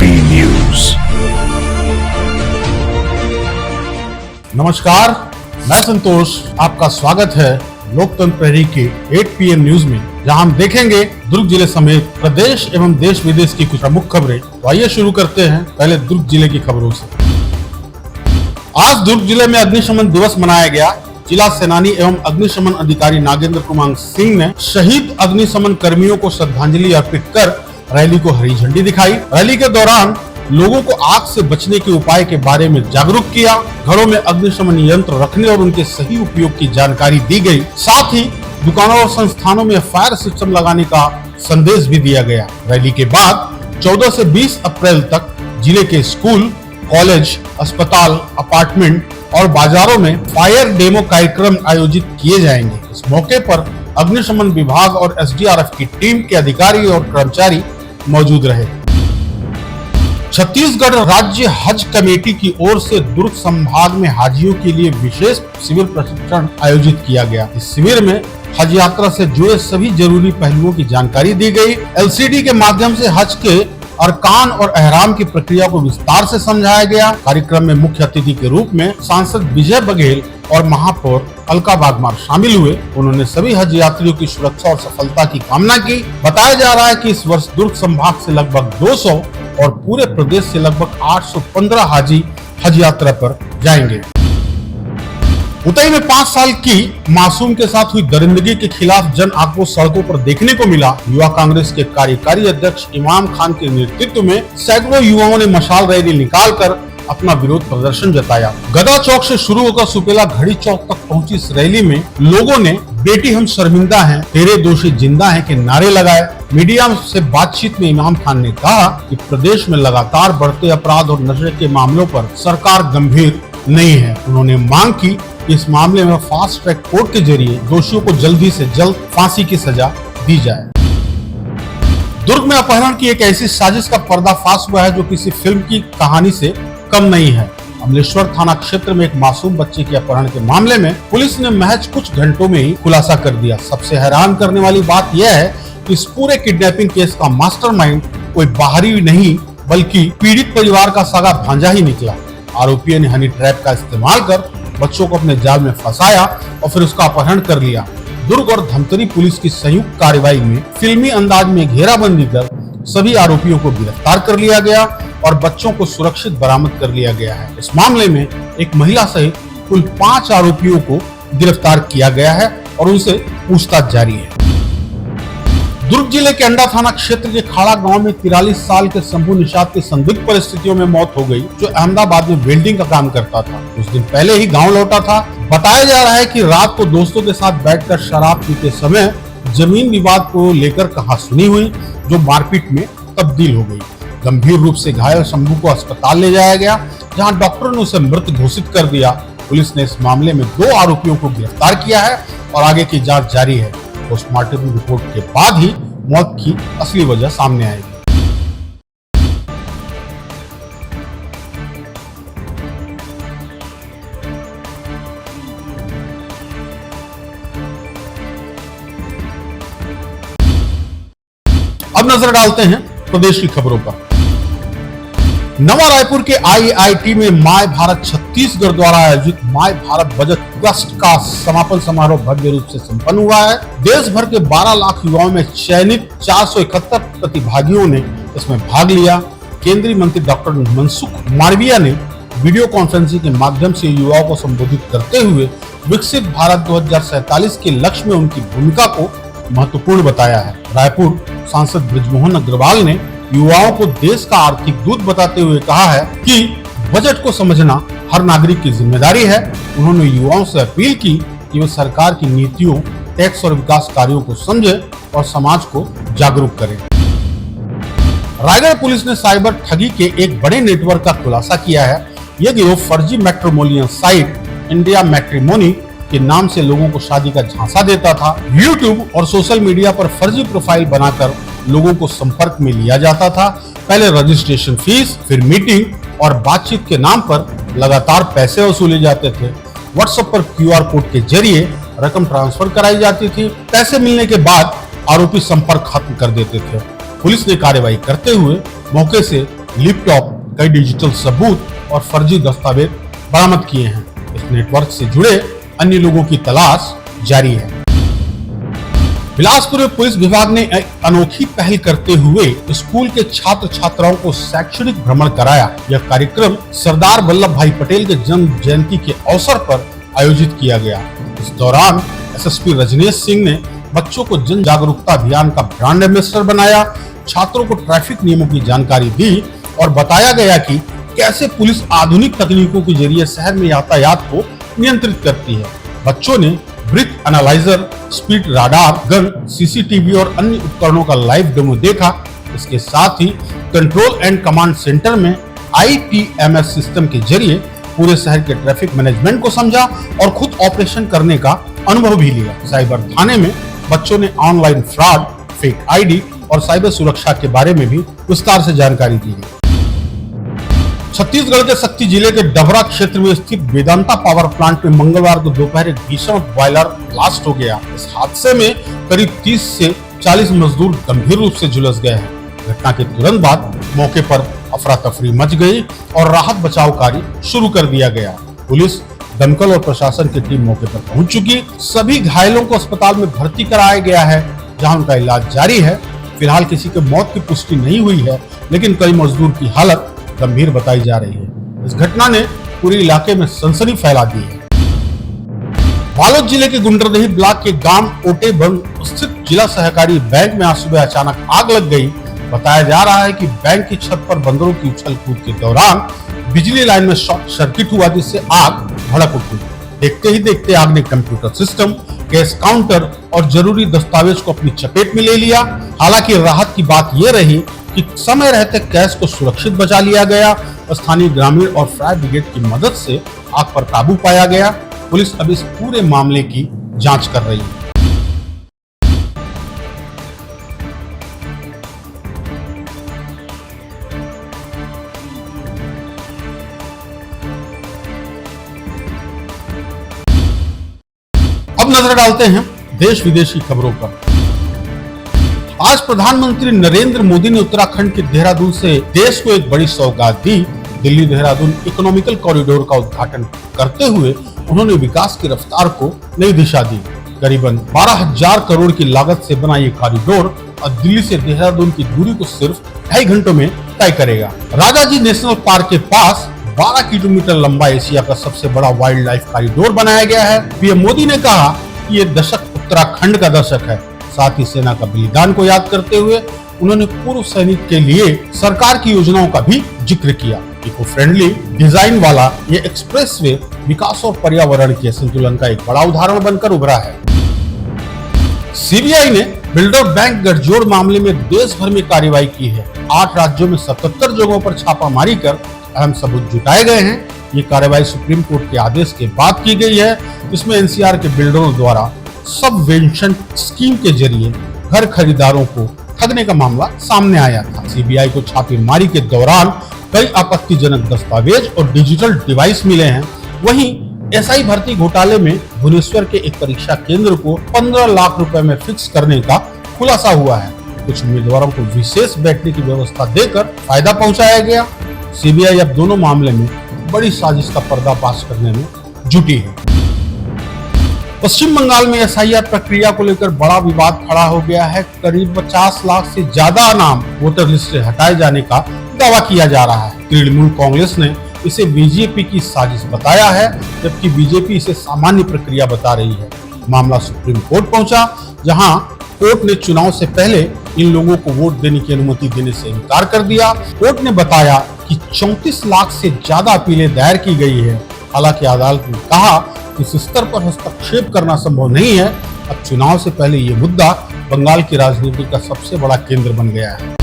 8P news. नमस्कार, मैं संतोष, आपका स्वागत है लोकतंत्र प्रहरी के 8 PM न्यूज में, जहां हम देखेंगे दुर्ग जिले समेत प्रदेश एवं देश विदेश की कुछ प्रमुख खबरें। तो आइए शुरू करते हैं पहले दुर्ग जिले की खबरों से। आज दुर्ग जिले में अग्निशमन दिवस मनाया गया। जिला सेनानी एवं अग्निशमन अधिकारी नागेंद्र कुमार सिंह ने शहीद अग्निशमन कर्मियों को श्रद्धांजलि अर्पित कर रैली को हरी झंडी दिखाई। रैली के दौरान लोगों को आग से बचने के उपाय के बारे में जागरूक किया। घरों में अग्निशमन यंत्र रखने और उनके सही उपयोग की जानकारी दी गई। साथ ही दुकानों और संस्थानों में फायर सिस्टम लगाने का संदेश भी दिया गया। रैली के बाद 14 से 20 अप्रैल तक जिले के स्कूल, कॉलेज, अस्पताल, अपार्टमेंट और बाजारों में फायर डेमो कार्यक्रम आयोजित किए जाएंगे। इस मौके पर अग्निशमन विभाग और SDRF की टीम के अधिकारी और कर्मचारी मौजूद रहे। छत्तीसगढ़ राज्य हज कमेटी की ओर से दुर्ग संभाग में हाजियों के लिए विशेष शिविर प्रशिक्षण आयोजित किया गया। इस शिविर में हज यात्रा से जुड़े सभी जरूरी पहलुओं की जानकारी दी गई। LCD के माध्यम से हज के अरकान और एहराम की प्रक्रिया को विस्तार से समझाया गया। कार्यक्रम में मुख्य अतिथि के रूप में सांसद विजय बघेल और महापौर अलका बागमार शामिल हुए। उन्होंने सभी हज यात्रियों की सुरक्षा और सफलता की कामना की। बताया जा रहा है कि इस वर्ष दुर्ग संभाग से लगभग 200 और पूरे प्रदेश से लगभग 815 हाजी हज यात्रा पर जाएंगे। उतई में 5 साल की मासूम के साथ हुई दरिंदगी के खिलाफ जन आक्रोश सड़कों पर देखने को मिला। युवा कांग्रेस के कार्यकारी अध्यक्ष इमाम खान के नेतृत्व में सैकड़ों युवाओं ने मशाल रैली निकालकर अपना विरोध प्रदर्शन जताया। गदा चौक से शुरू होकर सुपेला घड़ी चौक तक पहुंची इस रैली में लोगों ने बेटी हम शर्मिंदा हैं, तेरे दोषी जिंदा हैं के नारे लगाए। मीडिया से बातचीत में इमाम खान ने कहा कि प्रदेश में लगातार बढ़ते अपराध और नशे के मामलों पर सरकार गंभीर नहीं है। उन्होंने मांग की इस मामले में फास्ट ट्रैक कोर्ट के जरिए दोषियों को जल्दी से जल्द फांसी की सजा दी जाए। दुर्ग में अपहरण की एक ऐसी साजिश का पर्दाफाश हुआ है जो किसी फिल्म की कहानी से कम नहीं है। अमलेश्वर थाना क्षेत्र में एक मासूम बच्चे के अपहरण के मामले में पुलिस ने महज कुछ घंटों में ही खुलासा कर दिया। सबसे हैरान करने वाली बात यह है कि इस पूरे किडनैपिंग केस का मास्टरमाइंड कोई बाहरी नहीं बल्कि पीड़ित परिवार का सगा भांजा ही निकला। आरोपियों ने हनी ट्रैप का इस्तेमाल कर बच्चों को अपने जाल में फंसाया और फिर उसका अपहरण कर लिया। दुर्ग और धमतरी पुलिस की संयुक्त कार्रवाई में फिल्मी अंदाज में घेराबंदी कर सभी आरोपियों को गिरफ्तार कर लिया गया और बच्चों को सुरक्षित बरामद कर लिया गया है। इस मामले में एक महिला सहित कुल 5 आरोपियों को गिरफ्तार किया गया है और उनसे पूछताछ जारी है। दुर्ग जिले के अंडा थाना क्षेत्र के खाड़ा गांव में 43 साल के शंभू निषाद की संदिग्ध परिस्थितियों में मौत हो गई, जो अहमदाबाद में वेल्डिंग का काम करता था। कुछ दिन पहले ही गांव लौटा था। बताया जा रहा है कि रात को दोस्तों के साथ बैठकर शराब पीते समय जमीन विवाद को लेकर कहासुनी हुई, जो मारपीट में तब्दील हो गई। गंभीर रूप से घायल शंभू को अस्पताल ले जाया गया, जहां डॉक्टरों ने उसे मृत घोषित कर दिया। पुलिस ने इस मामले में 2 आरोपियों को गिरफ्तार किया है और आगे की जांच जारी है। पोस्टमार्टम रिपोर्ट के बाद ही मौत की असली वजह सामने आएगी। अब नजर डालते हैं प्रदेश की खबरों पर। नवा रायपुर के IIT में माय भारत छत्तीसगढ़ द्वारा आयोजित माय भारत बजट ट्रस्ट का समापन समारोह भव्य रूप से संपन्न हुआ है। देश भर के 12 लाख युवाओं में चयनित 471 प्रतिभागियों ने इसमें भाग लिया। केंद्रीय मंत्री डॉक्टर मनसुख मांडविया ने वीडियो कॉन्फ्रेंसिंग के माध्यम से युवाओं को संबोधित करते हुए विकसित भारत 2047 के लक्ष्य में उनकी भूमिका को महत्वपूर्ण बताया है। रायपुर सांसद बृजमोहन अग्रवाल ने युवाओं को देश का आर्थिक दूत बताते हुए कहा है कि बजट को समझना हर नागरिक की जिम्मेदारी है। उन्होंने युवाओं से अपील की कि वे सरकार की नीतियों, टैक्स और विकास कार्यों को समझें और समाज को जागरूक करें। रायगढ़ पुलिस ने साइबर ठगी के एक बड़े नेटवर्क का खुलासा किया है। यह गिरोह फर्जी मैट्रिमोनियल साइट इंडिया मैट्रिमोनी के नाम से लोगों को शादी का झांसा देता था। यूट्यूब और सोशल मीडिया पर फर्जी प्रोफाइल बनाकर लोगों को संपर्क में लिया जाता था। पहले रजिस्ट्रेशन फीस, फिर मीटिंग और बातचीत के नाम पर लगातार पैसे वसूले जाते थे। व्हाट्सएप पर QR कोड के जरिए रकम ट्रांसफर कराई जाती थी। पैसे मिलने के बाद आरोपी संपर्क खत्म कर देते थे। पुलिस ने कार्रवाई करते हुए मौके से लैपटॉप, कई डिजिटल सबूत और फर्जी दस्तावेज बरामद किए हैं। इस नेटवर्क से जुड़े अन्य लोगों की तलाश जारी है। बिलासपुर में पुलिस विभाग ने एक अनोखी पहल करते हुए स्कूल के छात्र छात्राओं को शैक्षणिक भ्रमण कराया। यह कार्यक्रम सरदार वल्लभ भाई पटेल के जन्म जयंती के अवसर पर आयोजित किया गया। इस दौरान एसएसपी रजनीश सिंह ने बच्चों को जन जागरूकता अभियान का ब्रांड एम्बेसडर बनाया। छात्रों को ट्रैफिक नियमों की जानकारी दी और बताया गया कि कैसे पुलिस आधुनिक तकनीकों के जरिए शहर में यातायात को नियंत्रित करती है। बच्चों ने breath analyser, speed radar gun, CCTV और अन्य उपकरणों का लाइव डेमो देखा। इसके साथ ही कंट्रोल एंड कमांड सेंटर में ITMS सिस्टम के जरिए पूरे शहर के ट्रैफिक मैनेजमेंट को समझा और खुद ऑपरेशन करने का अनुभव भी लिया। साइबर थाने में बच्चों ने ऑनलाइन फ्रॉड, फेक ID और साइबर सुरक्षा के बारे में भी विस्तार से जानकारी दी। छत्तीसगढ़ के शक्ति जिले के डभरा क्षेत्र में स्थित वेदांता पावर प्लांट में मंगलवार को दोपहर एक भीषण बॉयलर ब्लास्ट हो गया। इस हादसे में करीब 30 से 40 मजदूर गंभीर रूप से झुलस गए हैं। घटना के तुरंत बाद मौके पर अफरा तफरी मच गई और राहत बचाव कार्य शुरू कर दिया गया। पुलिस, दमकल और प्रशासन की टीम मौके पर पहुंच चुकी। सभी घायलों को अस्पताल में भर्ती कराया गया है, जहां उनका इलाज जारी है। फिलहाल किसी की मौत की पुष्टि नहीं हुई है, लेकिन कई मजदूर की हालत गंभीर बताई जा रही है। इस घटना ने पूरे इलाके में सनसनी फैला दी है। बालोद जिले के गुंडरदेही ब्लॉक के गांव ओटेबंग स्थित जिला सहकारी बैंक में आज सुबह अचानक आग लग गई। बताया जा रहा है कि बैंक की छत पर बंदरों की उछल कूद के दौरान बिजली लाइन में शॉर्ट सर्किट हुआ, जिससे आग भड़क उठी। देखते ही देखते आग ने कंप्यूटर सिस्टम, कैश काउंटर और जरूरी दस्तावेज को अपनी चपेट में ले लिया। हालांकि राहत की बात यह रही कि समय रहते कैश को सुरक्षित बचा लिया गया। स्थानीय ग्रामीण और फायर ब्रिगेड की मदद से आग पर काबू पाया गया। पुलिस अब इस पूरे मामले की जांच कर रही है। अब नजर डालते हैं देश विदेशी खबरों पर। आज प्रधानमंत्री नरेंद्र मोदी ने उत्तराखंड के देहरादून से देश को एक बड़ी सौगात दी। दिल्ली देहरादून इकोनॉमिकल कॉरिडोर का उद्घाटन करते हुए उन्होंने विकास की रफ्तार को नई दिशा दी। करीबन 12,000 करोड़ की लागत से बना ये कॉरिडोर और दिल्ली से देहरादून की दूरी को सिर्फ 2.5 घंटों में तय करेगा। राजाजी नेशनल पार्क के पास 12 किलोमीटर लंबा एशिया का सबसे बड़ा वाइल्ड लाइफ कॉरिडोर बनाया गया है। पीएम मोदी ने कहा कि ये दशक उत्तराखंड का दशक है। साथ ही सेना का बलिदान को याद करते हुए उन्होंने पूर्व सैनिक के लिए सरकार की योजनाओं का भी जिक्र किया। इको फ्रेंडली डिजाइन वाला ये एक्सप्रेसवे विकास और पर्यावरण के संतुलन का एक बड़ा उदाहरण बनकर उभरा है। सीबीआई ने बिल्डर बैंक गठजोड़ मामले में देश भर में कार्रवाई की है। 8 राज्यों में 77 जगहों पर छापामारी कर अहम सबूत जुटाए गए हैं। ये कार्रवाई सुप्रीम कोर्ट के आदेश के बाद की गई है। इसमें एनसीआर के बिल्डरों द्वारा सबवेंशन स्कीम के जरिए घर खरीदारों को ठगने का मामला सामने आया था। सीबीआई को छापेमारी के दौरान कई आपत्तिजनक दस्तावेज और डिजिटल डिवाइस मिले हैं। वहीं एसआई भर्ती घोटाले में भुवनेश्वर के एक परीक्षा केंद्र को 15 लाख रुपए में फिक्स करने का खुलासा हुआ है। कुछ उम्मीदवारों को विशेष बैठने की व्यवस्था देकर फायदा पहुंचाया गया। सीबीआई अब दोनों मामले में बड़ी साजिश का पर्दाफाश करने में जुटी है। पश्चिम बंगाल में एसआईआर प्रक्रिया को लेकर बड़ा विवाद खड़ा हो गया है। करीब 50 लाख से ज्यादा नाम वोटर लिस्ट से हटाए जाने का दावा किया जा रहा है। तृणमूल कांग्रेस ने इसे बीजेपी की साजिश बताया है, जबकि बीजेपी इसे सामान्य प्रक्रिया बता रही है। मामला सुप्रीम कोर्ट पहुंचा, जहां कोर्ट ने चुनाव से पहले इन लोगों को वोट देने की अनुमति देने से इनकार कर दिया। कोर्ट ने बताया कि 34 लाख से ज्यादा अपीलें दायर की गई है। हालांकि अदालत ने कहा कि इस स्तर पर हस्तक्षेप करना संभव नहीं है। अब चुनाव से पहले ये मुद्दा बंगाल की राजनीति का सबसे बड़ा केंद्र बन गया है।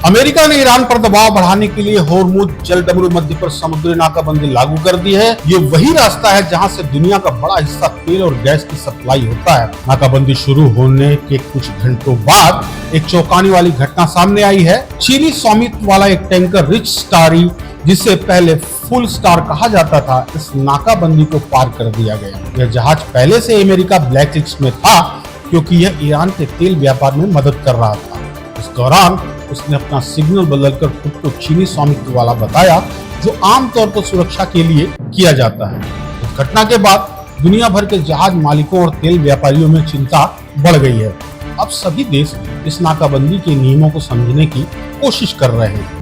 अमेरिका ने ईरान पर दबाव बढ़ाने के लिए होर्मुज जलडमरू मध्य पर समुद्री नाकाबंदी लागू कर दी है। ये वही रास्ता है जहां से दुनिया का बड़ा हिस्सा तेल और गैस की सप्लाई होता है। नाकाबंदी शुरू होने के कुछ घंटों बाद एक चौंकाने वाली घटना सामने आई है। चीनी स्वामित्व वाला एक टैंकर रिच स्टारी, जिसे पहले फुल स्टार कहा जाता था, इस नाकाबंदी को पार कर दिया गया। यह जहाज पहले से अमेरिका ब्लैकलिस्ट में था, क्योंकि यह ईरान के तेल व्यापार में मदद कर रहा था। इस दौरान उसने अपना सिग्नल बदलकर खुद को चीनी स्वामित्व वाला बताया, जो आमतौर पर सुरक्षा के लिए किया जाता है। इस घटना के बाद दुनिया भर के जहाज मालिकों और तेल व्यापारियों में चिंता बढ़ गई है। अब सभी देश इस नाकाबंदी के नियमों को समझने की कोशिश कर रहे हैं।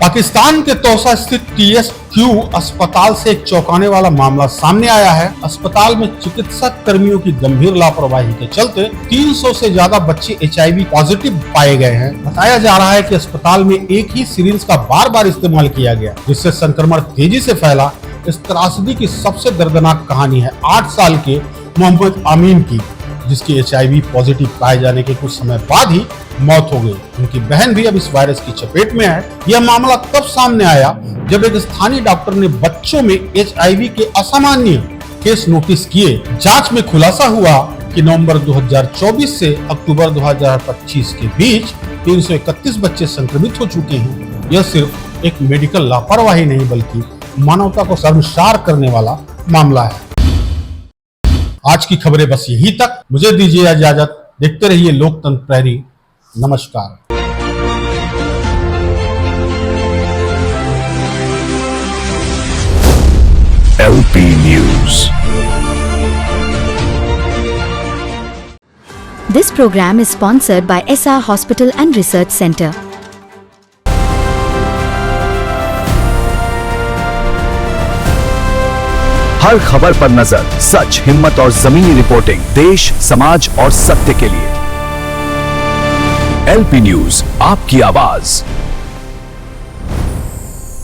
पाकिस्तान के तौसा स्थित TSQ अस्पताल से एक चौंकाने वाला मामला सामने आया है। अस्पताल में चिकित्सक कर्मियों की गंभीर लापरवाही के चलते 300 से ज्यादा बच्चे HIV पॉजिटिव पाए गए हैं। बताया जा रहा है कि अस्पताल में एक ही सिरिंज का बार-बार इस्तेमाल किया गया, जिससे संक्रमण तेजी से फैला। इस त्रासदी की सबसे दर्दनाक कहानी है 8 साल के मोहम्मद अमीन की, जिसकी HIV पॉजिटिव पाए जाने के कुछ समय बाद ही मौत हो गई। उनकी बहन भी अब इस वायरस की चपेट में है। यह मामला तब सामने आया जब एक स्थानीय डॉक्टर ने बच्चों में HIV के असामान्य केस नोटिस किए। जांच में खुलासा हुआ कि नवंबर 2024 से अक्टूबर 2025 के बीच 331 बच्चे संक्रमित हो चुके हैं। यह सिर्फ एक मेडिकल लापरवाही नहीं, बल्कि मानवता को शर्मसार करने वाला मामला है। आज की खबरें बस यही तक। मुझे दीजिए इजाजत। देखते रहिए लोकतंत्र प्रहरी। नमस्कार। LP News. This program is sponsored by SR Hospital and Research Center. हर खबर पर नजर, सच, हिम्मत और जमीनी रिपोर्टिंग, देश, समाज और सत्य के लिए। LP न्यूज, आपकी आवाज।